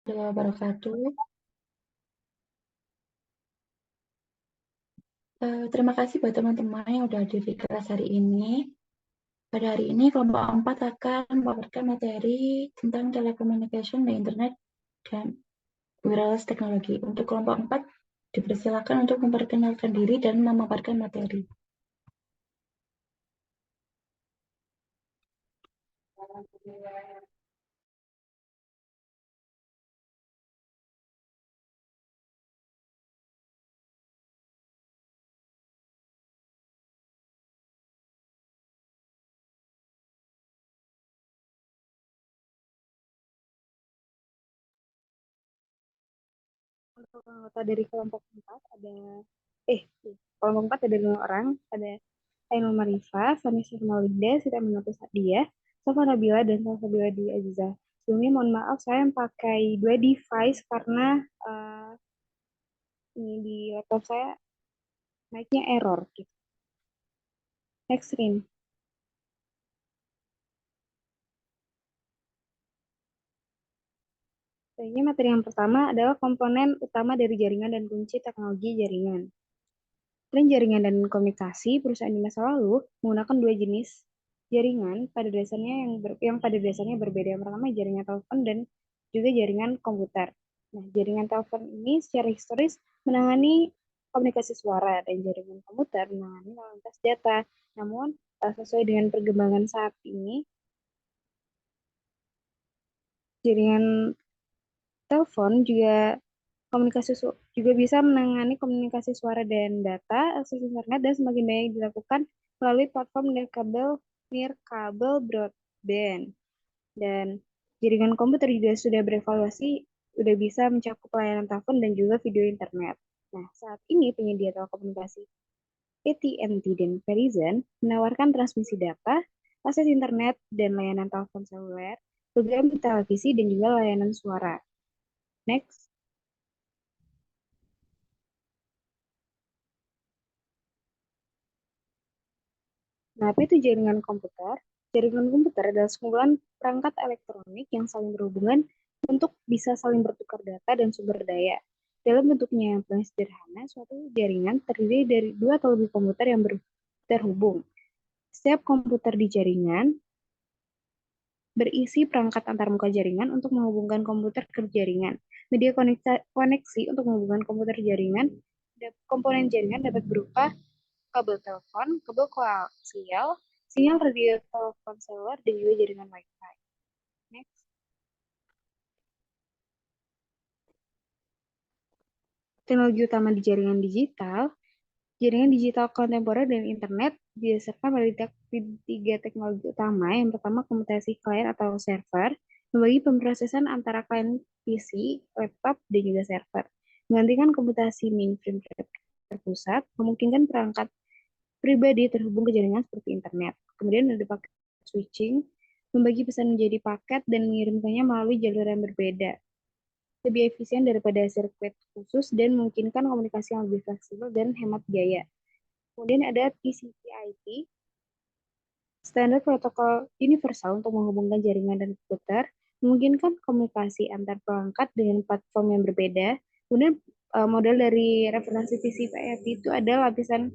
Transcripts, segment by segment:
Warahmatullahi wabarakatuh. Terima kasih buat teman-teman yang udah hadir di kelas hari ini. Pada hari ini kelompok 4 akan memaparkan materi tentang telecommunication dan internet dan wireless technology. Untuk kelompok 4 dipersilakan untuk memperkenalkan diri dan memaparkan materi. Untuk anggota dari kelompok 4 ada kelompok 4 ada 5 orang, ada Ainul Marifa, Vanessa Maulida, Sita Minatus Sadia, Sofa Nabila, dan Salsabila di Aziza. Sebelumnya mohon maaf saya pakai dua device karena ini di laptop saya mic-nya error gitu. Next screen. Selanjutnya materi yang pertama adalah komponen utama dari jaringan dan kunci teknologi jaringan. Tren jaringan dan komunikasi perusahaan di masa lalu menggunakan dua jenis jaringan yang pada dasarnya berbeda. Yang pertama jaringan telepon dan juga jaringan komputer. Nah, jaringan telepon ini secara historis menangani komunikasi suara dan jaringan komputer menangani lalu lintas data. Namun, sesuai dengan perkembangan saat ini, jaringan telepon juga bisa menangani komunikasi suara dan data, akses internet, dan semakin banyak dilakukan melalui platform nirkabel broadband. Dan jaringan komputer juga sudah berevaluasi, sudah bisa mencakup layanan telepon dan juga video internet. Nah, saat ini penyedia telekomunikasi AT&T dan Verizon menawarkan transmisi data, akses internet, dan layanan telepon seluler, program televisi, dan juga layanan suara. Next. Nah, apa itu jaringan komputer? Jaringan komputer adalah sekumpulan perangkat elektronik yang saling berhubungan untuk bisa saling bertukar data dan sumber daya. Dalam bentuknya yang paling sederhana, suatu jaringan terdiri dari dua atau lebih komputer yang terhubung. Setiap komputer di jaringan berisi perangkat antarmuka jaringan untuk menghubungkan komputer ke jaringan. Media koneksi untuk menghubungkan komputer jaringan, komponen jaringan dapat berupa kabel telepon, kabel koaksial, sinyal radio telepon seluler, dan juga jaringan Wi-Fi. Next. Teknologi utama di jaringan digital kontemporer dan internet didasarkan pada tiga teknologi utama. Yang pertama, komputasi klien atau server, membagi pemrosesan antara klien PC, laptop, dan juga server. Menggantikan komputasi mainframe terpusat, memungkinkan perangkat pribadi terhubung ke jaringan seperti internet. Kemudian ada paket switching, membagi pesan menjadi paket dan mengirimkannya melalui jalur yang berbeda. Lebih efisien daripada sirkuit khusus dan memungkinkan komunikasi yang lebih fleksibel dan hemat biaya. Kemudian ada TCP/IP, standar protokol universal untuk menghubungkan jaringan dan komputer, memungkinkan komunikasi antar perangkat dengan platform yang berbeda. Kemudian model dari referensi TCP/IP itu ada lapisan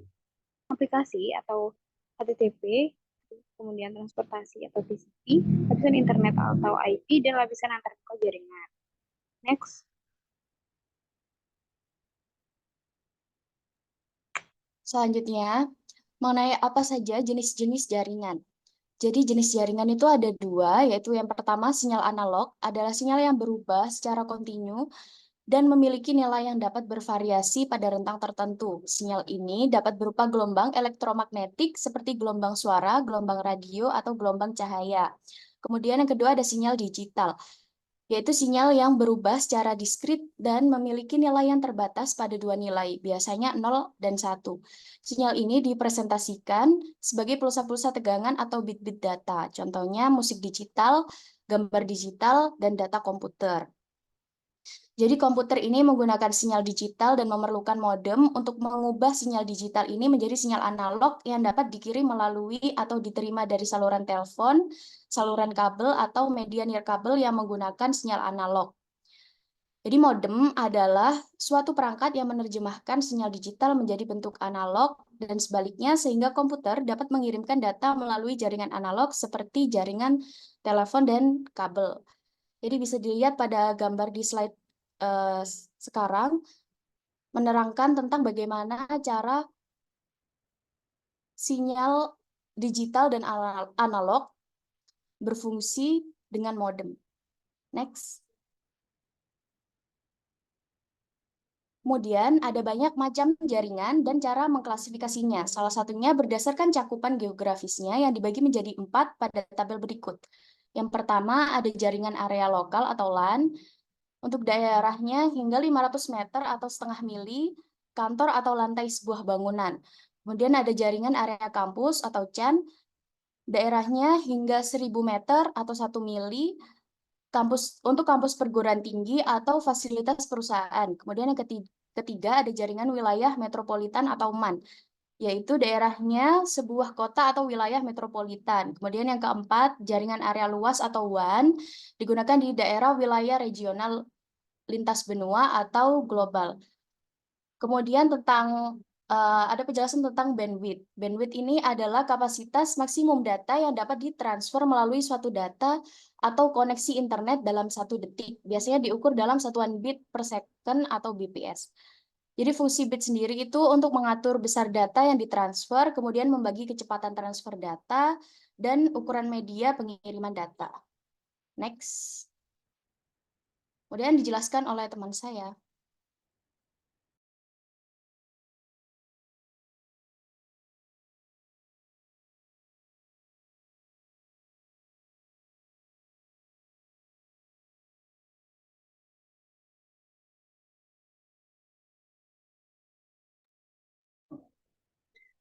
aplikasi atau HTTP, kemudian transportasi atau TCP, lapisan internet atau IP, dan lapisan antarmuka jaringan. Next. Selanjutnya, mengenai apa saja jenis-jenis jaringan. Jadi jenis jaringan itu ada dua, yaitu yang pertama sinyal analog adalah sinyal yang berubah secara kontinu dan memiliki nilai yang dapat bervariasi pada rentang tertentu. Sinyal ini dapat berupa gelombang elektromagnetik seperti gelombang suara, gelombang radio, atau gelombang cahaya. Kemudian yang kedua ada sinyal digital, yaitu sinyal yang berubah secara diskrit dan memiliki nilai yang terbatas pada dua nilai, biasanya 0 dan 1. Sinyal ini dipresentasikan sebagai pulsa-pulsa tegangan atau bit-bit data, contohnya musik digital, gambar digital, dan data komputer. Jadi komputer ini menggunakan sinyal digital dan memerlukan modem untuk mengubah sinyal digital ini menjadi sinyal analog yang dapat dikirim melalui atau diterima dari saluran telepon, saluran kabel, atau media nirkabel yang menggunakan sinyal analog. Jadi modem adalah suatu perangkat yang menerjemahkan sinyal digital menjadi bentuk analog dan sebaliknya sehingga komputer dapat mengirimkan data melalui jaringan analog seperti jaringan telepon dan kabel. Jadi bisa dilihat pada gambar di slide sekarang menerangkan tentang bagaimana cara sinyal digital dan analog berfungsi dengan modem. Next. Kemudian ada banyak macam jaringan dan cara mengklasifikasinya. Salah satunya berdasarkan cakupan geografisnya yang dibagi menjadi 4 pada tabel berikut. Yang pertama ada jaringan area lokal atau LAN. Untuk daerahnya hingga 500 meter atau setengah mili, kantor atau lantai sebuah bangunan. Kemudian ada jaringan area kampus atau CAN. Daerahnya hingga 1000 meter atau 1 mili, untuk kampus perguruan tinggi atau fasilitas perusahaan. Kemudian yang ketiga ada jaringan wilayah metropolitan atau MAN, yaitu daerahnya sebuah kota atau wilayah metropolitan. Kemudian yang keempat, jaringan area luas atau WAN, digunakan di daerah wilayah regional lintas benua atau global. Kemudian ada penjelasan tentang bandwidth. Bandwidth ini adalah kapasitas maksimum data yang dapat ditransfer melalui suatu data atau koneksi internet dalam 1 detik. Biasanya diukur dalam satuan bit per second atau BPS. Jadi fungsi bit sendiri itu untuk mengatur besar data yang ditransfer, kemudian membagi kecepatan transfer data, dan ukuran media pengiriman data. Next. Kemudian dijelaskan oleh teman saya.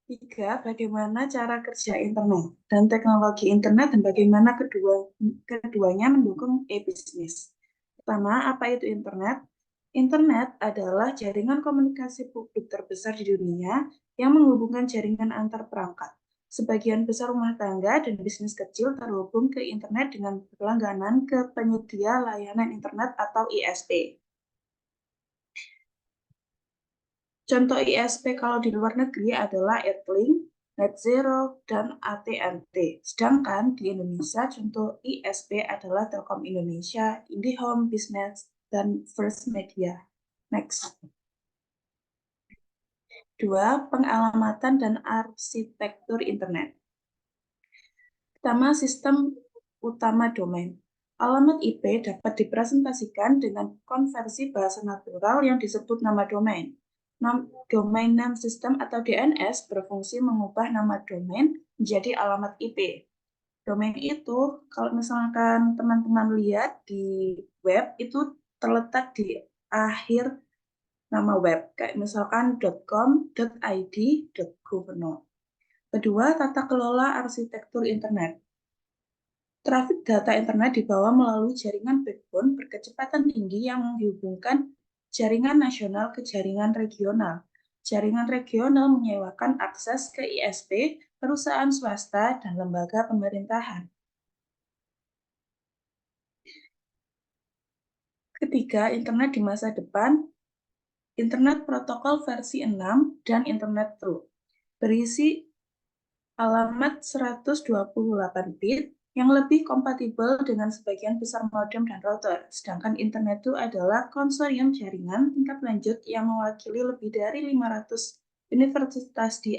Tiga, bagaimana cara kerja internet dan teknologi internet dan bagaimana keduanya mendukung e-bisnis. Pertama, apa itu internet? Internet adalah jaringan komunikasi publik terbesar di dunia yang menghubungkan jaringan antar perangkat. Sebagian besar rumah tangga dan bisnis kecil terhubung ke internet dengan berlangganan ke penyedia layanan internet atau ISP. Contoh ISP kalau di luar negeri adalah Earthlink, NetZero, dan AT&T. Sedangkan di Indonesia contoh ISP adalah Telkom Indonesia, IndiHome Business, dan First Media. Next. 2. Pengalamatan dan arsitektur internet. Pertama, sistem utama domain. Alamat IP dapat dipresentasikan dengan konversi bahasa natural yang disebut nama domain. Domain name system atau DNS berfungsi mengubah nama domain menjadi alamat IP. Domain itu, kalau misalkan teman-teman lihat di web, itu terletak di akhir nama web, kayak misalkan .com, .id, .governor. Kedua, tata kelola arsitektur internet. Trafik data internet dibawa melalui jaringan backbone berkecepatan tinggi yang menghubungkan jaringan nasional ke jaringan regional. Jaringan regional menyewakan akses ke ISP, perusahaan swasta, dan lembaga pemerintahan. Ketiga, internet di masa depan, internet protokol versi 6 dan internet true. Berisi alamat 128 bit yang lebih kompatibel dengan sebagian besar modem dan router. Sedangkan internet itu adalah konsorsium jaringan tingkat lanjut yang mewakili lebih dari 500 universitas di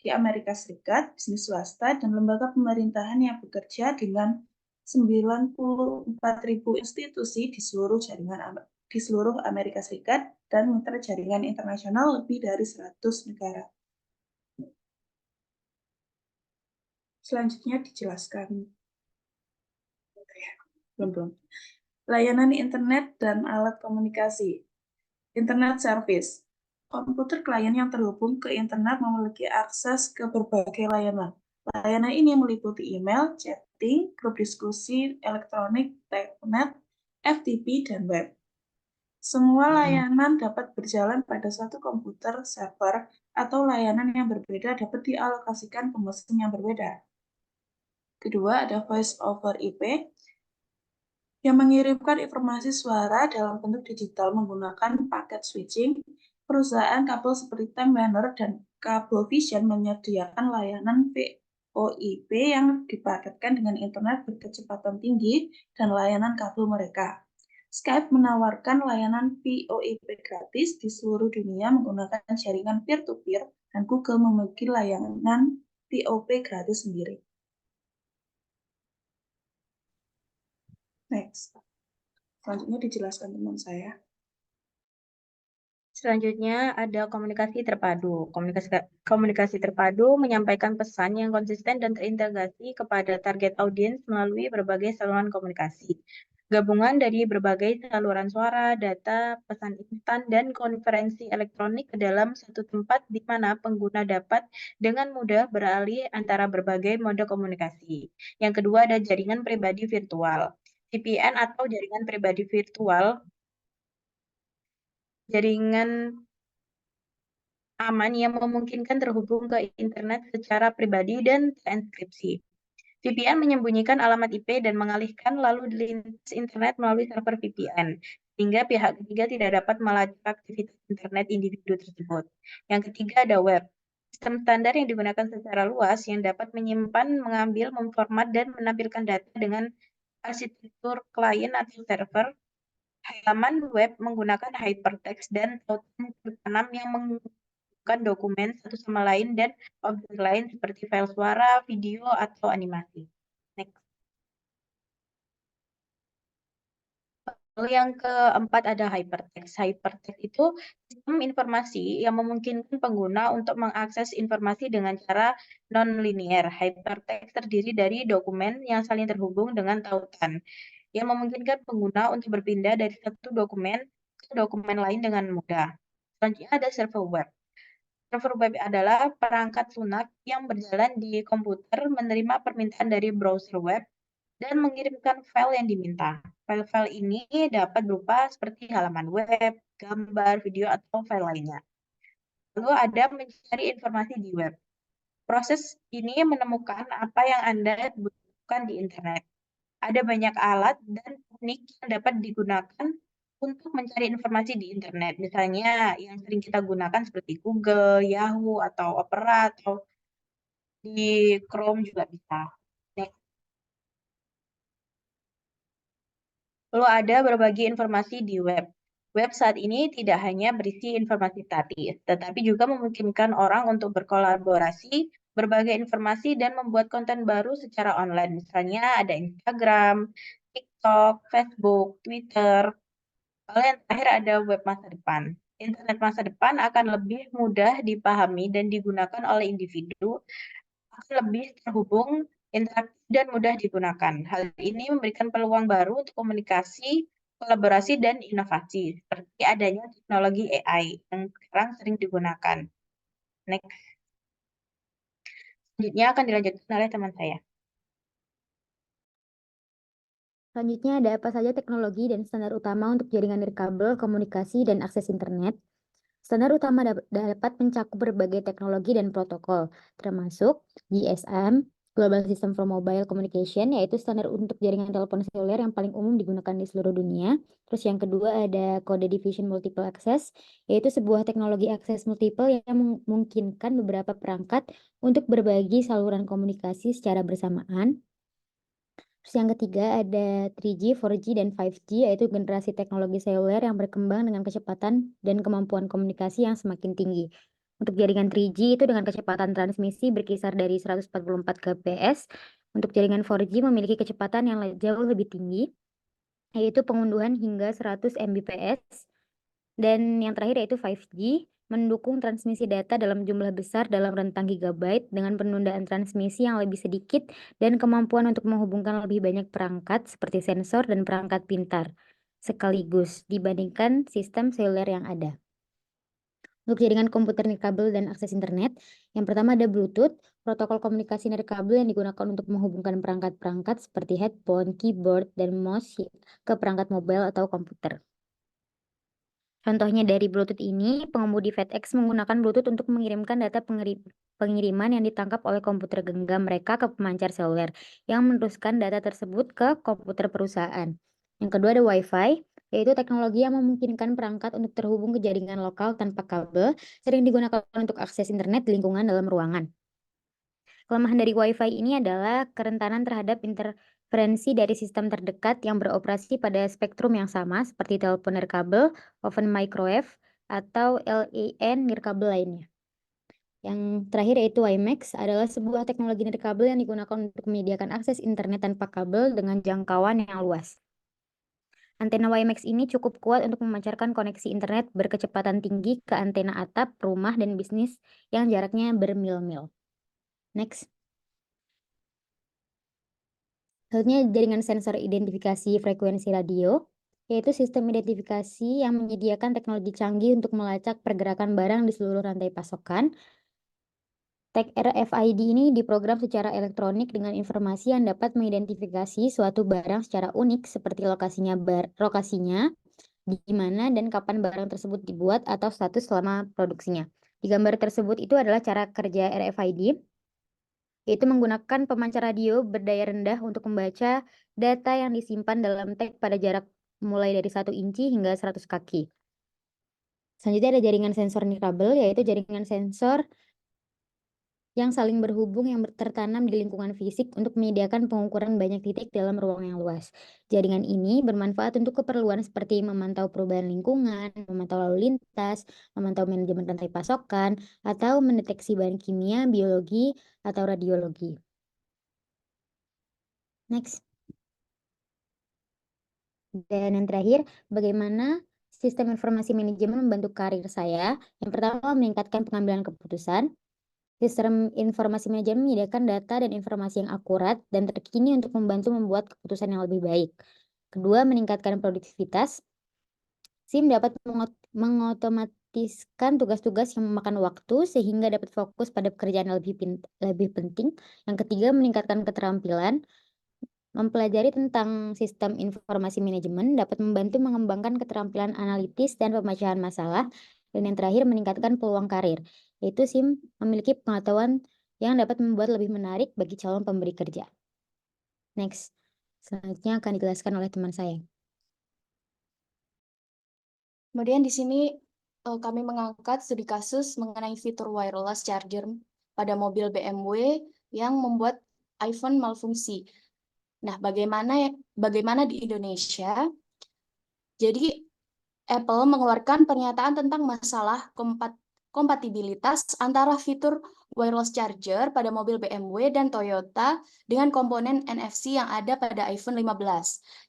Amerika Serikat, bisnis swasta, dan lembaga pemerintahan yang bekerja dengan 94.000 institusi di seluruh Amerika Serikat dan mitra jaringan internasional lebih dari 100 negara. Selanjutnya dijelaskan. Belum. Layanan internet dan alat komunikasi. Internet service. Komputer klien yang terhubung ke internet memiliki akses ke berbagai layanan. Layanan ini meliputi email, chatting, grup diskusi, elektronik, telnet, FTP, dan web. Semua layanan dapat berjalan pada satu komputer, server, atau layanan yang berbeda dapat dialokasikan ke mesin yang berbeda. Kedua, ada voice over IP. yang mengirimkan informasi suara dalam bentuk digital menggunakan paket switching. Perusahaan kabel seperti Time Warner dan Cablevision menyediakan layanan VoIP yang dipaketkan dengan internet berkecepatan tinggi dan layanan kabel mereka. Skype menawarkan layanan VoIP gratis di seluruh dunia menggunakan jaringan peer-to-peer, dan Google memiliki layanan VoIP gratis sendiri. Next. Selanjutnya dijelaskan teman saya. Selanjutnya ada komunikasi terpadu. Komunikasi terpadu menyampaikan pesan yang konsisten dan terintegrasi kepada target audiens melalui berbagai saluran komunikasi. Gabungan dari berbagai saluran suara, data, pesan instan, dan konferensi elektronik ke dalam satu tempat di mana pengguna dapat dengan mudah beralih antara berbagai mode komunikasi. Yang kedua ada jaringan pribadi virtual. VPN atau jaringan pribadi virtual, jaringan aman yang memungkinkan terhubung ke internet secara pribadi dan terenkripsi. VPN menyembunyikan alamat IP dan mengalihkan lalu lintas internet melalui server VPN, sehingga pihak ketiga tidak dapat melacak aktivitas internet individu tersebut. Yang ketiga ada web. Sistem standar yang digunakan secara luas yang dapat menyimpan, mengambil, memformat, dan menampilkan data dengan arsitektur klien atau server. Halaman web menggunakan hypertext dan tautan tertanam yang menghubungkan dokumen satu sama lain dan objek lain seperti file suara, video, atau animasi. Next. Lalu yang keempat ada hypertext. Hypertext itu sistem informasi yang memungkinkan pengguna untuk mengakses informasi dengan cara non-linear. Hypertext terdiri dari dokumen yang saling terhubung dengan tautan, yang memungkinkan pengguna untuk berpindah dari satu dokumen ke dokumen lain dengan mudah. Selanjutnya ada server web. Server web adalah perangkat lunak yang berjalan di komputer, menerima permintaan dari browser web, dan mengirimkan file yang diminta. File-file ini dapat berupa seperti halaman web, gambar, video, atau file lainnya. Lalu ada mencari informasi di web. Proses ini menemukan apa yang Anda butuhkan di internet. Ada banyak alat dan teknik yang dapat digunakan untuk mencari informasi di internet. Misalnya yang sering kita gunakan seperti Google, Yahoo, atau Opera, atau di Chrome juga bisa. Next. Lalu ada berbagi informasi di web. Web saat ini tidak hanya berisi informasi statis, tetapi juga memungkinkan orang untuk berkolaborasi, berbagi informasi, dan membuat konten baru secara online. Misalnya ada Instagram, TikTok, Facebook, Twitter. Lalu yang terakhir ada web masa depan. Internet masa depan akan lebih mudah dipahami dan digunakan oleh individu, akan lebih terhubung, interaktif, dan mudah digunakan. Hal ini memberikan peluang baru untuk komunikasi, kolaborasi, dan inovasi, seperti adanya teknologi AI yang sekarang sering digunakan. Next. Selanjutnya akan dilanjutkan oleh teman saya. Selanjutnya ada apa saja teknologi dan standar utama untuk jaringan nirkabel, komunikasi, dan akses internet. Standar utama dapat mencakup berbagai teknologi dan protokol, termasuk GSM, Global System for Mobile Communication, yaitu standar untuk jaringan telepon seluler yang paling umum digunakan di seluruh dunia. Terus yang kedua ada Code Division Multiple Access, yaitu sebuah teknologi akses multiple yang memungkinkan beberapa perangkat untuk berbagi saluran komunikasi secara bersamaan. Terus yang ketiga ada 3G, 4G, dan 5G, yaitu generasi teknologi seluler yang berkembang dengan kecepatan dan kemampuan komunikasi yang semakin tinggi. Untuk jaringan 3G itu dengan kecepatan transmisi berkisar dari 144 kbps. Untuk jaringan 4G memiliki kecepatan yang jauh lebih tinggi, yaitu pengunduhan hingga 100 Mbps. Dan yang terakhir yaitu 5G, mendukung transmisi data dalam jumlah besar dalam rentang gigabyte dengan penundaan transmisi yang lebih sedikit dan kemampuan untuk menghubungkan lebih banyak perangkat seperti sensor dan perangkat pintar sekaligus dibandingkan sistem seluler yang ada. Untuk jaringan komputer nirkabel dan akses internet, yang pertama ada Bluetooth, protokol komunikasi nirkabel yang digunakan untuk menghubungkan perangkat-perangkat seperti headphone, keyboard, dan mouse ke perangkat mobile atau komputer. Contohnya dari Bluetooth ini, pengemudi FedEx menggunakan Bluetooth untuk mengirimkan data pengiriman yang ditangkap oleh komputer genggam mereka ke pemancar seluler yang meneruskan data tersebut ke komputer perusahaan. Yang kedua ada Wi-Fi, yaitu teknologi yang memungkinkan perangkat untuk terhubung ke jaringan lokal tanpa kabel, sering digunakan untuk akses internet di lingkungan dalam ruangan. Kelemahan dari Wi-Fi ini adalah kerentanan terhadap interferensi dari sistem terdekat yang beroperasi pada spektrum yang sama seperti telepon nirkabel, oven microwave, atau LAN nirkabel lainnya. Yang terakhir yaitu WiMAX adalah sebuah teknologi nirkabel yang digunakan untuk menyediakan akses internet tanpa kabel dengan jangkauan yang luas. Antena WiMAX ini cukup kuat untuk memancarkan koneksi internet berkecepatan tinggi ke antena atap, rumah, dan bisnis yang jaraknya bermil-mil. Next. Selanjutnya jaringan sensor identifikasi frekuensi radio, yaitu sistem identifikasi yang menyediakan teknologi canggih untuk melacak pergerakan barang di seluruh rantai pasokan. Tag RFID ini diprogram secara elektronik dengan informasi yang dapat mengidentifikasi suatu barang secara unik seperti lokasinya, di mana dan kapan barang tersebut dibuat atau status selama produksinya. Di gambar tersebut itu adalah cara kerja RFID, yaitu menggunakan pemancar radio berdaya rendah untuk membaca data yang disimpan dalam tag pada jarak mulai dari 1 inci hingga 100 kaki. Selanjutnya ada jaringan sensor nirkabel, yaitu jaringan sensor yang saling berhubung yang tertanam di lingkungan fisik untuk menyediakan pengukuran banyak titik dalam ruang yang luas. Jaringan ini bermanfaat untuk keperluan seperti memantau perubahan lingkungan, memantau lalu lintas, memantau manajemen rantai pasokan, atau mendeteksi bahan kimia, biologi, atau radiologi. Next. Dan yang terakhir, bagaimana sistem informasi manajemen membantu karir saya? Yang pertama, meningkatkan pengambilan keputusan. Sistem informasi manajemen menyediakan data dan informasi yang akurat dan terkini untuk membantu membuat keputusan yang lebih baik. Kedua, meningkatkan produktivitas. SIM dapat mengotomatiskan tugas-tugas yang memakan waktu sehingga dapat fokus pada pekerjaan yang lebih penting. Yang ketiga, meningkatkan keterampilan. Mempelajari tentang sistem informasi manajemen dapat membantu mengembangkan keterampilan analitis dan pemecahan masalah. Dan yang terakhir, meningkatkan peluang karir, yaitu SIM memiliki pengetahuan yang dapat membuat lebih menarik bagi calon pemberi kerja. Next, selanjutnya akan dijelaskan oleh teman saya. Kemudian di sini kami mengangkat studi kasus mengenai fitur wireless charger pada mobil BMW yang membuat iPhone malfungsi. Nah, bagaimana di Indonesia? Jadi Apple mengeluarkan pernyataan tentang masalah kompatibilitas antara fitur wireless charger pada mobil BMW dan Toyota dengan komponen NFC yang ada pada iPhone 15.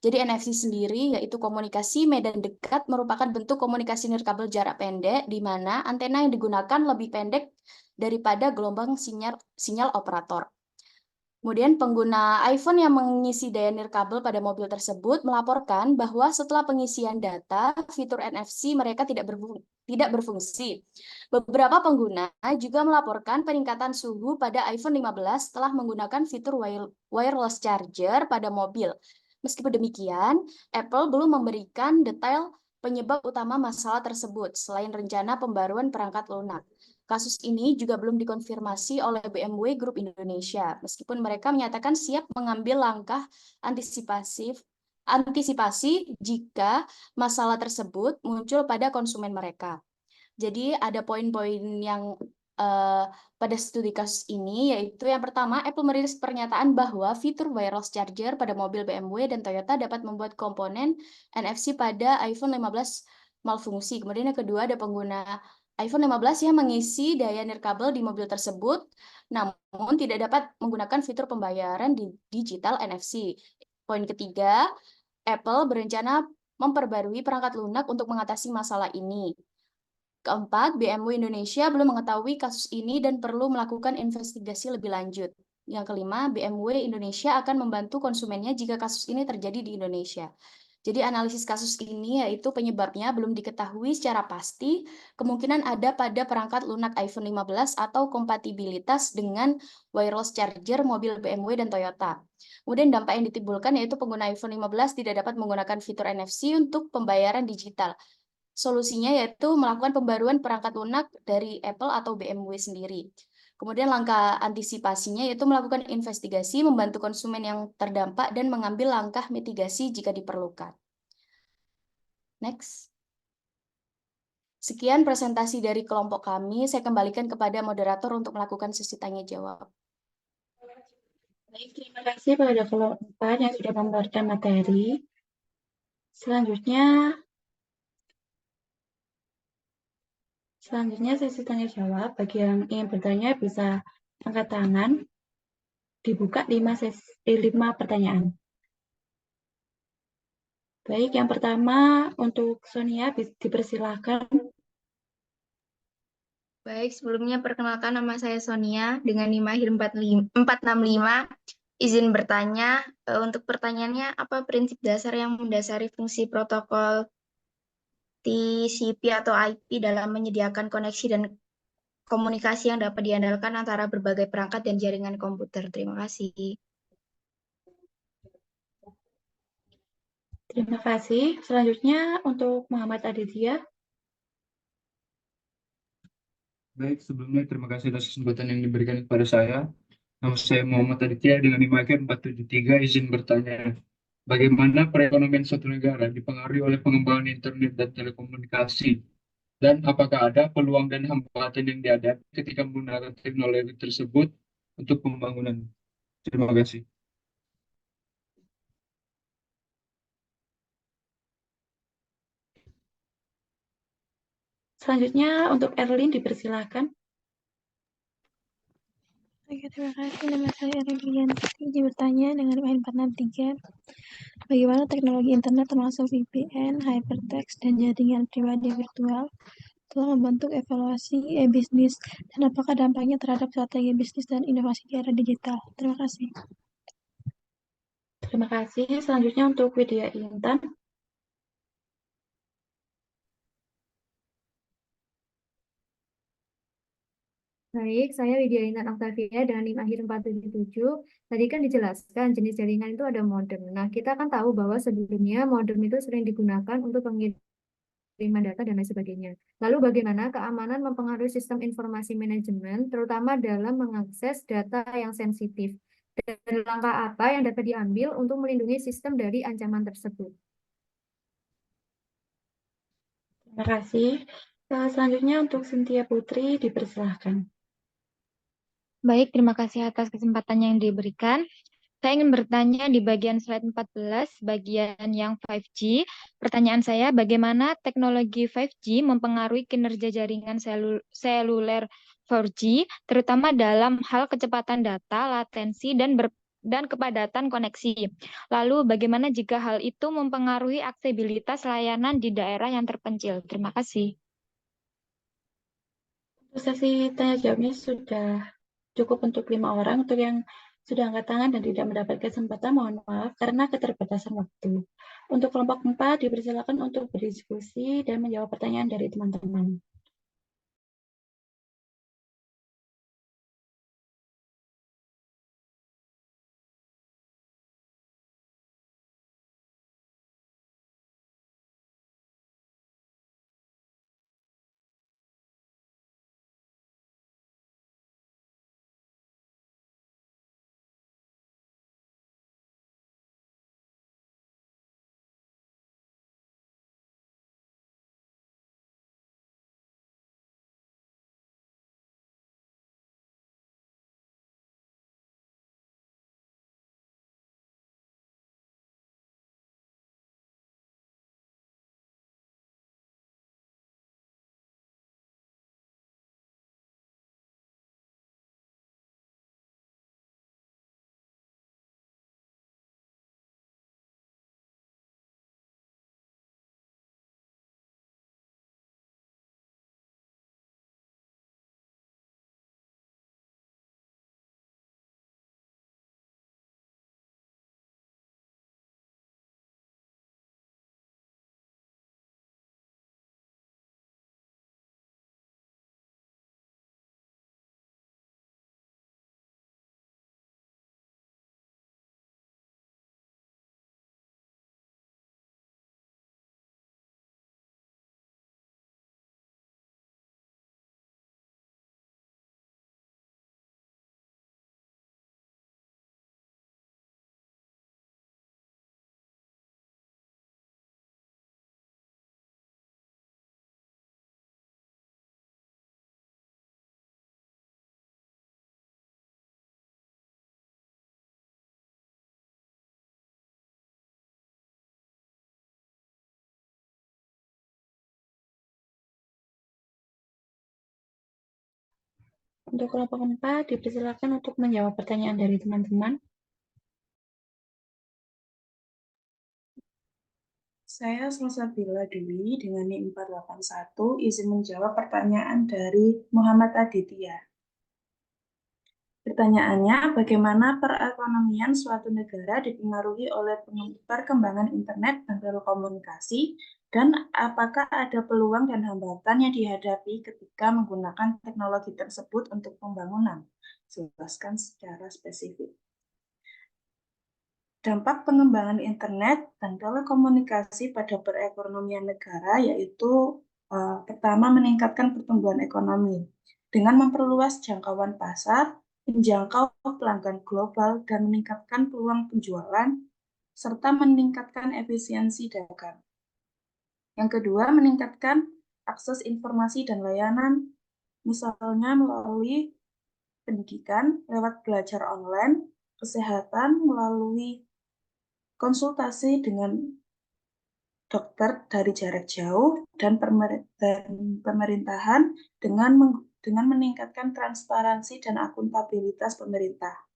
Jadi NFC sendiri yaitu komunikasi medan dekat merupakan bentuk komunikasi nirkabel jarak pendek di mana antena yang digunakan lebih pendek daripada gelombang sinyal operator. Kemudian pengguna iPhone yang mengisi daya nirkabel pada mobil tersebut melaporkan bahwa setelah pengisian data, fitur NFC mereka tidak berfungsi. Beberapa pengguna juga melaporkan peningkatan suhu pada iPhone 15 setelah menggunakan fitur wireless charger pada mobil. Meskipun demikian, Apple belum memberikan detail penyebab utama masalah tersebut selain rencana pembaruan perangkat lunak. Kasus ini juga belum dikonfirmasi oleh BMW Group Indonesia, meskipun mereka menyatakan siap mengambil langkah antisipasi jika masalah tersebut muncul pada konsumen mereka. Jadi ada poin-poin yang pada studi kasus ini, yaitu yang pertama, Apple merilis pernyataan bahwa fitur wireless charger pada mobil BMW dan Toyota dapat membuat komponen NFC pada iPhone 15 malfungsi. Kemudian yang kedua, ada pengguna iPhone 15 yang mengisi daya nirkabel di mobil tersebut, namun tidak dapat menggunakan fitur pembayaran digital NFC. Poin ketiga, Apple berencana memperbarui perangkat lunak untuk mengatasi masalah ini. Keempat, BMW Indonesia belum mengetahui kasus ini dan perlu melakukan investigasi lebih lanjut. Yang kelima, BMW Indonesia akan membantu konsumennya jika kasus ini terjadi di Indonesia. Jadi analisis kasus ini yaitu penyebabnya belum diketahui secara pasti, kemungkinan ada pada perangkat lunak iPhone 15 atau kompatibilitas dengan wireless charger mobil BMW dan Toyota. Kemudian dampak yang ditimbulkan yaitu pengguna iPhone 15 tidak dapat menggunakan fitur NFC untuk pembayaran digital. Solusinya yaitu melakukan pembaruan perangkat lunak dari Apple atau BMW sendiri. Kemudian langkah antisipasinya yaitu melakukan investigasi, membantu konsumen yang terdampak, dan mengambil langkah mitigasi jika diperlukan. Next. Sekian presentasi dari kelompok kami. Saya kembalikan kepada moderator untuk melakukan sesi tanya jawab. Baik, terima kasih kepada kelompok yang sudah membuatkan materi. Selanjutnya sesi tanya jawab. Bagi yang ingin bertanya bisa angkat tangan. Dibuka 5 pertanyaan. Baik, yang pertama untuk Sonia dipersilahkan. Baik, sebelumnya perkenalkan nama saya Sonia dengan NIM akhir 465. Izin bertanya, untuk pertanyaannya apa prinsip dasar yang mendasari fungsi protokol TCP atau IP dalam menyediakan koneksi dan komunikasi yang dapat diandalkan antara berbagai perangkat dan jaringan komputer. Terima kasih. Terima kasih. Selanjutnya untuk Muhammad Aditya. Baik, sebelumnya terima kasih atas kesempatan yang diberikan kepada saya. Nama saya Muhammad Aditya dengan NIM 473. Izin bertanya, bagaimana perekonomian suatu negara dipengaruhi oleh pengembangan internet dan telekomunikasi? Dan apakah ada peluang dan hambatan yang dihadapi ketika menggunakan teknologi tersebut untuk pembangunan? Terima kasih. Selanjutnya untuk Erlin dipersilahkan. Oke, terima kasih. Nama saya Erlin. Izin bertanya dengan NIM 463. Bagaimana teknologi internet termasuk VPN, hypertext, dan jaringan pribadi virtual telah membentuk evaluasi e-bisnis dan apakah dampaknya terhadap strategi bisnis dan inovasi di era digital? Terima kasih. Terima kasih. Selanjutnya untuk Widya Intan. Baik, saya Widya Intan Octavia dengan NIM akhir 477. Tadi kan dijelaskan jenis jaringan itu ada modem. Nah, kita kan tahu bahwa sebelumnya modem itu sering digunakan untuk pengiriman data dan lain sebagainya. Lalu bagaimana keamanan mempengaruhi sistem informasi manajemen, terutama dalam mengakses data yang sensitif? Dan langkah apa yang dapat diambil untuk melindungi sistem dari ancaman tersebut? Terima kasih. Selanjutnya untuk Cynthia Putri dipersilahkan. Baik, terima kasih atas kesempatan yang diberikan. Saya ingin bertanya di bagian slide 14, bagian yang 5G. Pertanyaan saya, bagaimana teknologi 5G mempengaruhi kinerja jaringan seluler 4G, terutama dalam hal kecepatan data, latensi, dan kepadatan koneksi. Lalu, bagaimana jika hal itu mempengaruhi aksesibilitas layanan di daerah yang terpencil? Terima kasih. Sesi tanya jawabnya sudah cukup untuk 5 orang. Untuk yang sudah angkat tangan dan tidak mendapat kesempatan, mohon maaf karena keterbatasan waktu. Untuk kelompok 4, dipersilakan untuk berdiskusi dan menjawab pertanyaan dari teman-teman. Untuk kelompok 4, dipersilakan untuk menjawab pertanyaan dari teman-teman. Saya Salsabila Dewi dengan NIM 481 izin menjawab pertanyaan dari Muhammad Aditya. Pertanyaannya, bagaimana perekonomian suatu negara dipengaruhi oleh perkembangan internet dan telekomunikasi, dan apakah ada peluang dan hambatan yang dihadapi ketika menggunakan teknologi tersebut untuk pembangunan? Jelaskan secara spesifik. Dampak pengembangan internet dan telekomunikasi pada perekonomian negara yaitu pertama, meningkatkan pertumbuhan ekonomi dengan memperluas jangkauan pasar, menjangkau pelanggan global, dan meningkatkan peluang penjualan, serta meningkatkan efisiensi dagang. Yang kedua, meningkatkan akses informasi dan layanan, misalnya melalui pendidikan lewat belajar online, kesehatan melalui konsultasi dengan dokter dari jarak jauh, dan pemerintahan dengan meningkatkan transparansi dan akuntabilitas pemerintah.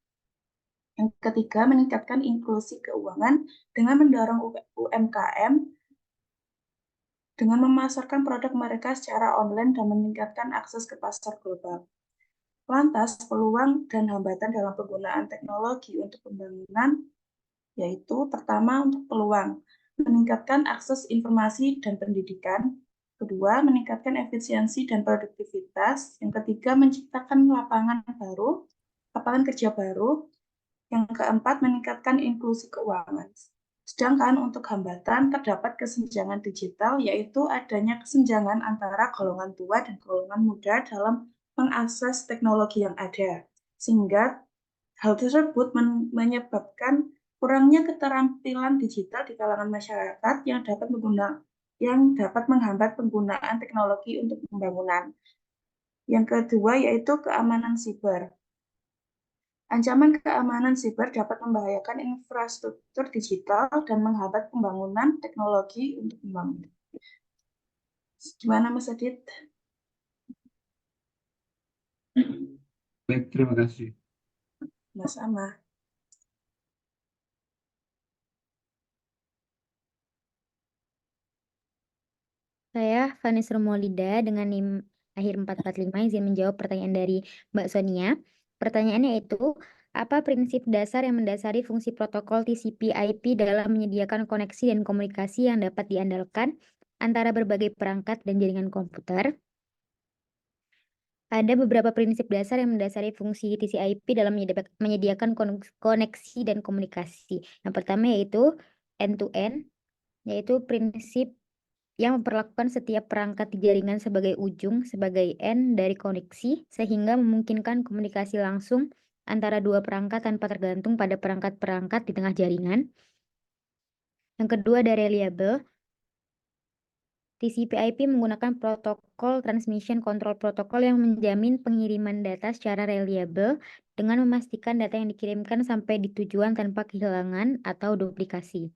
Yang ketiga, meningkatkan inklusi keuangan dengan mendorong UMKM dengan memasarkan produk mereka secara online dan meningkatkan akses ke pasar global. Lantas, peluang dan hambatan dalam penggunaan teknologi untuk pembangunan yaitu pertama, untuk peluang meningkatkan akses informasi dan pendidikan, kedua, meningkatkan efisiensi dan produktivitas, yang ketiga, menciptakan lapangan kerja baru, yang keempat, meningkatkan inklusi keuangan. Sedangkan untuk hambatan terdapat kesenjangan digital, yaitu adanya kesenjangan antara golongan tua dan golongan muda dalam mengakses teknologi yang ada, sehingga hal tersebut menyebabkan kurangnya keterampilan digital di kalangan masyarakat yang dapat menghambat penggunaan teknologi untuk pembangunan. Yang kedua yaitu keamanan siber. Ancaman keamanan siber dapat membahayakan infrastruktur digital dan menghambat pembangunan teknologi untuk pembangunan. Gimana Mas Adit? Baik, terima kasih. Sama-sama. Saya Vanis Romaulida dengan NIM akhir 445 izin menjawab pertanyaan dari Mbak Sonia. Pertanyaannya itu, apa prinsip dasar yang mendasari fungsi protokol TCP/IP dalam menyediakan koneksi dan komunikasi yang dapat diandalkan antara berbagai perangkat dan jaringan komputer? Ada beberapa prinsip dasar yang mendasari fungsi TCP/IP dalam menyediakan koneksi dan komunikasi. Yang pertama yaitu end-to-end, yaitu prinsip yang memperlakukan setiap perangkat di jaringan sebagai ujung, sebagai end dari koneksi, sehingga memungkinkan komunikasi langsung antara dua perangkat tanpa tergantung pada perangkat-perangkat di tengah jaringan. Yang kedua ada reliable. TCP/IP menggunakan protokol Transmission Control Protocol yang menjamin pengiriman data secara reliable dengan memastikan data yang dikirimkan sampai di tujuan tanpa kehilangan atau duplikasi.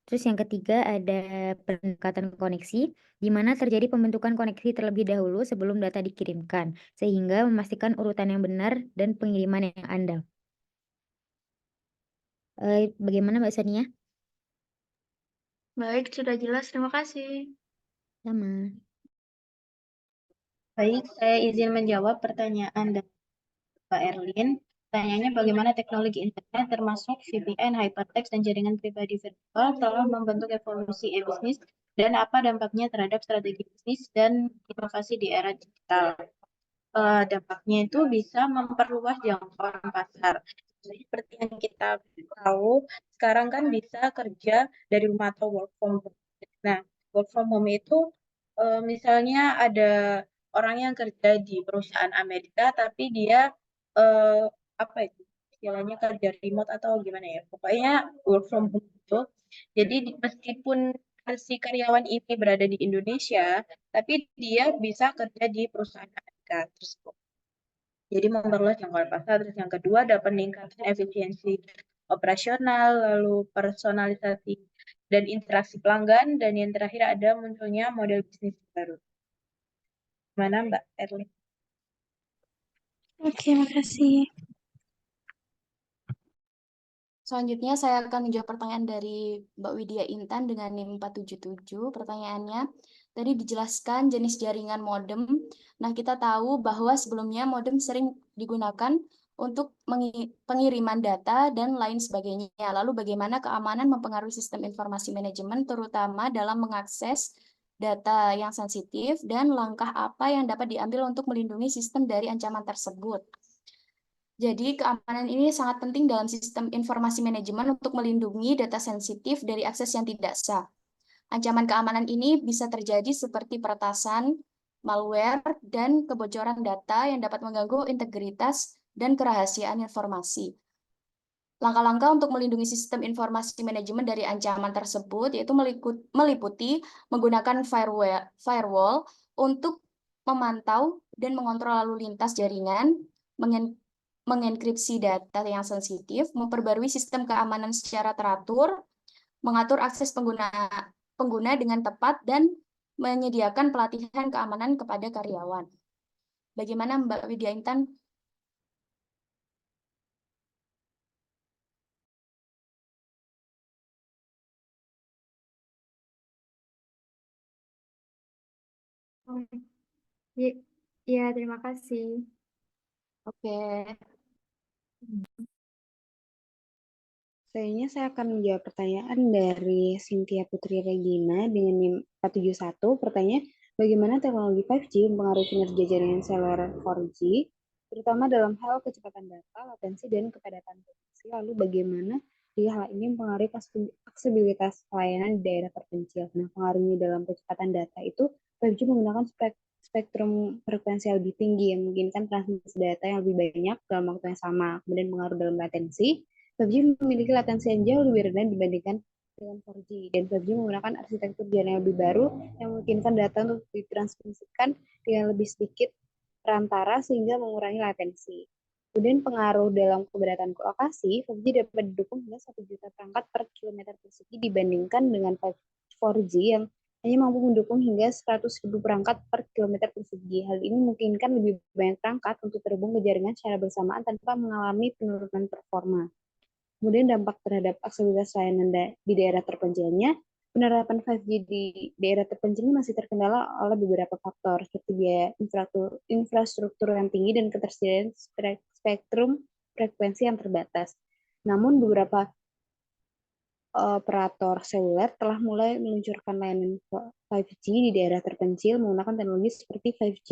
Terus yang ketiga ada pendekatan koneksi, di mana terjadi pembentukan koneksi terlebih dahulu sebelum data dikirimkan, sehingga memastikan urutan yang benar dan pengiriman yang andal. Bagaimana Mbak Sonia? Baik, sudah jelas. Terima kasih. Sama. Baik, saya izin menjawab pertanyaan dari Mbak Erlin. Pertanyaannya bagaimana teknologi internet termasuk VPN, hypertext, dan jaringan pribadi virtual telah membentuk evolusi e-bisnis dan apa dampaknya terhadap strategi bisnis dan inovasi di era digital. Dampaknya itu bisa memperluas jangkauan pasar. Seperti yang kita tahu, sekarang kan bisa kerja dari rumah atau work from home. Nah, work from home itu misalnya ada orang yang kerja di perusahaan Amerika, tapi dia apa itu istilahnya kerja remote atau gimana ya? Pokoknya work from home itu. Jadi meskipun si karyawan ini berada di Indonesia, tapi dia bisa kerja di perusahaan Amerika tersebut. Jadi memperluas jangkauan pasar. Terus yang kedua ada peningkatan efisiensi operasional, lalu personalisasi dan interaksi pelanggan, dan yang terakhir ada munculnya model bisnis baru. Gimana Mbak Erlin? Oke, makasih. Selanjutnya saya akan menjawab pertanyaan dari Mbak Widya Intan dengan NIM 477. Pertanyaannya, tadi dijelaskan jenis jaringan modem. Nah, kita tahu bahwa sebelumnya modem sering digunakan untuk pengiriman data dan lain sebagainya. Lalu bagaimana keamanan mempengaruhi sistem informasi manajemen, terutama dalam mengakses data yang sensitif, dan langkah apa yang dapat diambil untuk melindungi sistem dari ancaman tersebut. Jadi, keamanan ini sangat penting dalam sistem informasi manajemen untuk melindungi data sensitif dari akses yang tidak sah. Ancaman keamanan ini bisa terjadi seperti peretasan, malware, dan kebocoran data yang dapat mengganggu integritas dan kerahasiaan informasi. Langkah-langkah untuk melindungi sistem informasi manajemen dari ancaman tersebut yaitu meliputi menggunakan firewall untuk memantau dan mengontrol lalu lintas jaringan, mengenkripsi data yang sensitif, memperbarui sistem keamanan secara teratur, mengatur akses pengguna dengan tepat, dan menyediakan pelatihan keamanan kepada karyawan. Bagaimana Mbak Widya Intan? Iya, terima kasih. Oke. Selanjutnya saya akan menjawab pertanyaan dari Cynthia Putri Regina dengan NIM 471. Pertanyaan, bagaimana teknologi 5G mempengaruhi kinerja jaringan seluler 4G, terutama dalam hal kecepatan data, latensi, dan kepadatan koneksi. Lalu bagaimana jika hal ini mempengaruhi aksesibilitas pelayanan di daerah terpencil. Nah, pengaruhnya dalam kecepatan data itu 5G menggunakan spektrum frekuensi yang lebih tinggi yang memungkinkan transmisi data yang lebih banyak dalam waktu yang sama. Kemudian pengaruh dalam latensi, 5G memiliki latensi yang jauh lebih rendah dibandingkan dengan 4G, dan 5G menggunakan arsitektur jaringan yang lebih baru yang memungkinkan data untuk ditransmisikan dengan lebih sedikit perantara sehingga mengurangi latensi. Kemudian pengaruh dalam kepadatan lokasi, 5G dapat didukung hingga 1 juta perangkat per kilometer persegi dibandingkan dengan 4G yang hanya mampu mendukung hingga 100.000 perangkat per kilometer persegi. Hal ini memungkinkan lebih banyak perangkat untuk terhubung ke jaringan secara bersamaan tanpa mengalami penurunan performa. Kemudian dampak terhadap aksesibilitas layanan di daerah terpencilnya, penerapan 5G di daerah terpencil masih terkendala oleh beberapa faktor, seperti biaya infrastruktur yang tinggi dan ketersediaan spektrum frekuensi yang terbatas. Namun beberapa operator seluler telah mulai meluncurkan layanan 5G di daerah terpencil menggunakan teknologi seperti 5G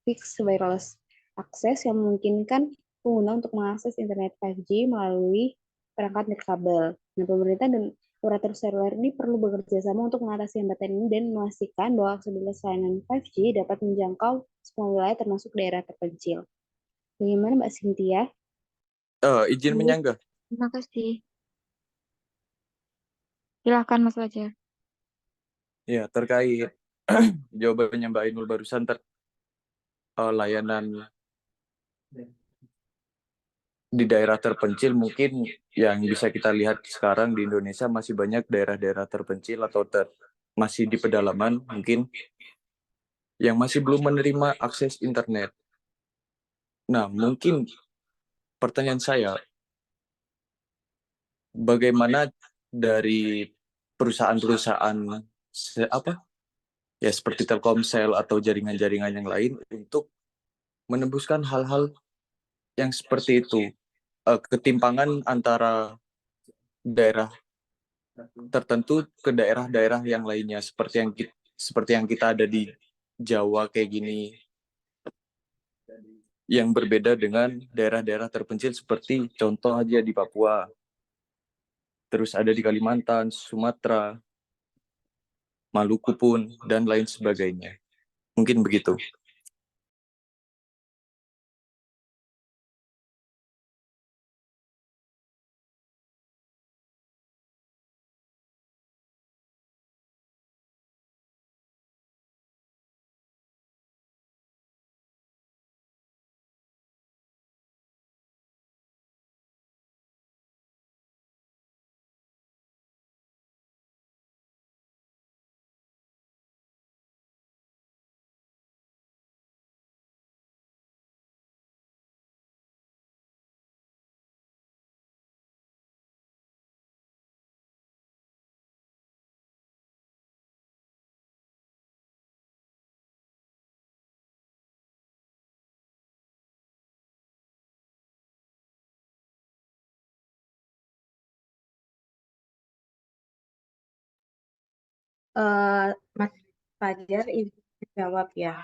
Fixed Wireless Access yang memungkinkan pengguna untuk mengakses internet 5G melalui perangkat nirkabel. Nah, pemerintah dan operator seluler ini perlu bekerja sama untuk mengatasi hambatan ini dan memastikan bahwa aksesibilitas layanan 5G dapat menjangkau semua wilayah termasuk daerah terpencil. Bagaimana Mbak Cynthia? Izin menyanggah. Terima kasih. Silakan Mas Fajar. Ya, terkait jawabannya Mbak Ainul barusan layanan di daerah terpencil, mungkin yang bisa kita lihat sekarang di Indonesia masih banyak daerah-daerah terpencil atau masih di pedalaman mungkin yang masih belum menerima akses internet. Nah, mungkin pertanyaan saya, bagaimana dari perusahaan-perusahaan ya seperti Telkomsel atau jaringan-jaringan yang lain untuk menembuskan hal-hal yang seperti itu, ketimpangan antara daerah tertentu ke daerah-daerah yang lainnya, seperti yang kita ada di Jawa kayak gini, yang berbeda dengan daerah-daerah terpencil seperti contoh aja di Papua, terus ada di Kalimantan, Sumatera, Maluku pun, dan lain sebagainya. Mungkin begitu. Mas Fajar izin jawab ya.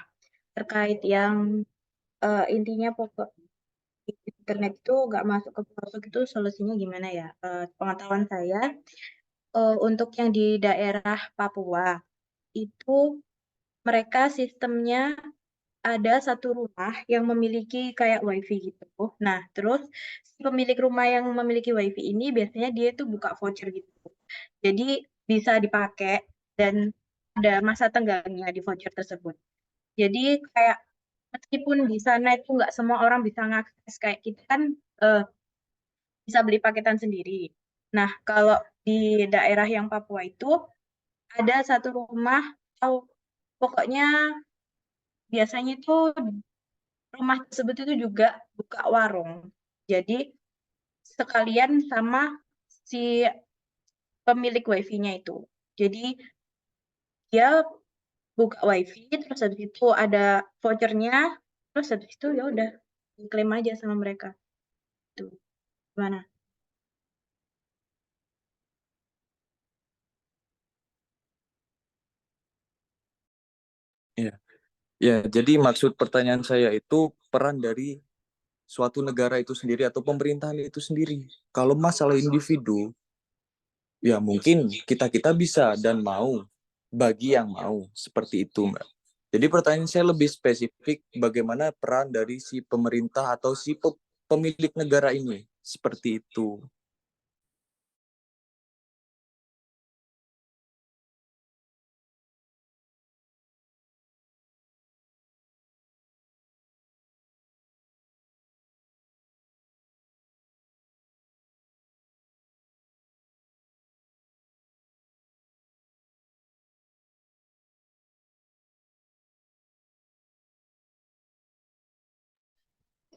Terkait yang intinya pokok internet itu nggak masuk ke pelosok itu solusinya gimana ya? Pengetahuan saya untuk yang di daerah Papua itu mereka sistemnya ada satu rumah yang memiliki kayak wifi gitu. Nah, terus si pemilik rumah yang memiliki wifi ini biasanya dia itu buka voucher gitu. Jadi bisa dipakai dan ada masa tenggangnya di voucher tersebut. Jadi kayak meskipun di sana itu nggak semua orang bisa ngakses kayak kita kan bisa beli paketan sendiri. Nah, kalau di daerah yang Papua itu ada satu rumah atau pokoknya biasanya itu rumah tersebut itu juga buka warung. Jadi sekalian sama si pemilik wifi-nya itu. Jadi dia buka wifi, terus habis itu ada vouchernya, terus habis itu ya udah diklaim aja sama mereka. Itu gimana? Ya, ya. Jadi maksud pertanyaan saya itu peran dari suatu negara itu sendiri atau pemerintahan itu sendiri. Kalau masalah individu, ya mungkin kita bisa dan mau bagi yang mau seperti itu, Mbak. Jadi pertanyaan saya lebih spesifik bagaimana peran dari si pemerintah atau si pemilik negara ini seperti itu.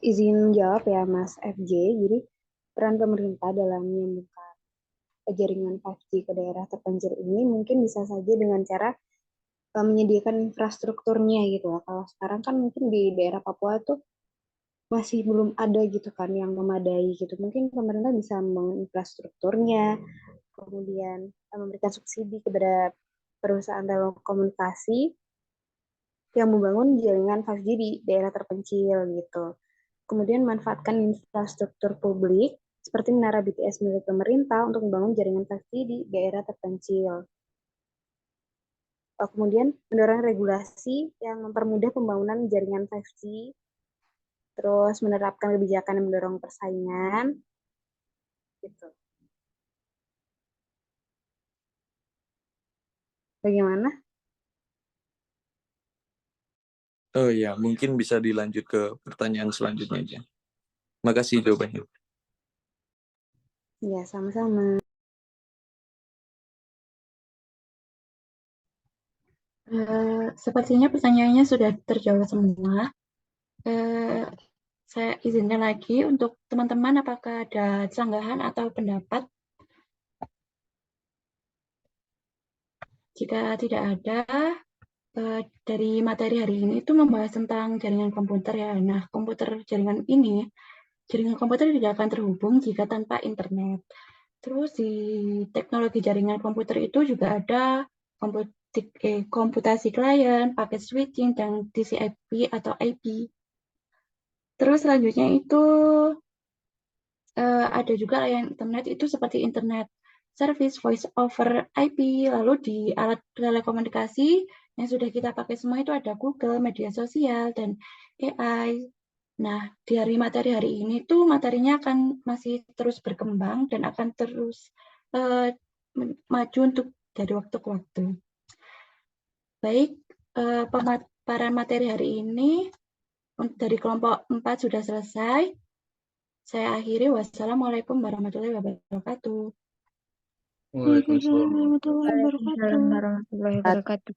Izin jawab ya Mas FJ. Jadi peran pemerintah dalam membuka jaringan 5G ke daerah terpencil ini mungkin bisa saja dengan cara menyediakan infrastrukturnya gitu ya. Kalau sekarang kan mungkin di daerah Papua tuh masih belum ada gitu kan yang memadai gitu. Mungkin pemerintah bisa membangun infrastrukturnya, kemudian memberikan subsidi kepada perusahaan telekomunikasi yang membangun jaringan 5G di daerah terpencil gitu. Kemudian manfaatkan infrastruktur publik seperti menara BTS milik pemerintah untuk membangun jaringan 5G di daerah terpencil. Kemudian mendorong regulasi yang mempermudah pembangunan jaringan 5G, terus menerapkan kebijakan yang mendorong persaingan, gitu. Bagaimana? Oh ya, mungkin bisa dilanjut ke pertanyaan selanjutnya aja. Makasih jawabannya. Ya, sama-sama. Sepertinya pertanyaannya sudah terjawab semua. Saya izinkan lagi untuk teman-teman apakah ada sanggahan atau pendapat. Jika tidak ada, dari materi hari ini itu membahas tentang jaringan komputer ya. Nah, jaringan komputer tidak akan terhubung jika tanpa internet. Terus di teknologi jaringan komputer itu juga ada komputasi klien, paket switching, dan TCP atau IP. Terus selanjutnya itu ada juga layanan internet itu seperti internet service voice over IP, lalu di alat telekomunikasi yang sudah kita pakai semua itu ada Google, media sosial, dan AI. Nah, dari materi hari ini tuh materinya akan masih terus berkembang dan akan terus maju untuk dari waktu ke waktu. Baik, pemaparan materi hari ini dari kelompok 4 sudah selesai. Saya akhiri. Wassalamualaikum warahmatullahi wabarakatuh. Waalaikumsalam warahmatullahi Waalaikumsalam wabarakatuh. warahmatullahi wabarakatuh.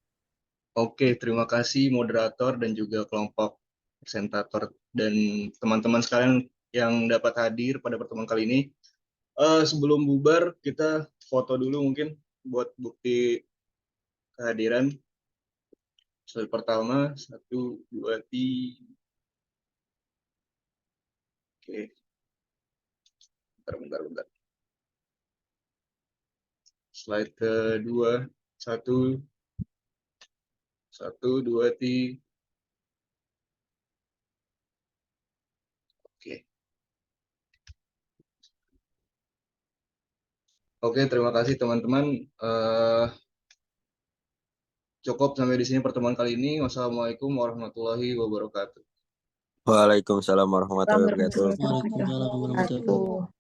Oke, terima kasih moderator dan juga kelompok presentator dan teman-teman sekalian yang dapat hadir pada pertemuan kali ini. Sebelum bubar, kita foto dulu mungkin buat bukti kehadiran. Slide pertama, 1, 2, 3. Oke. Bentar. Slide kedua, 1, 2, 3. Oke. Oke, terima kasih teman-teman. Cukup sampai di sini pertemuan kali ini. Wassalamualaikum warahmatullahi wabarakatuh. Waalaikumsalam warahmatullahi wabarakatuh. Waalaikumsalam warahmatullahi wabarakatuh.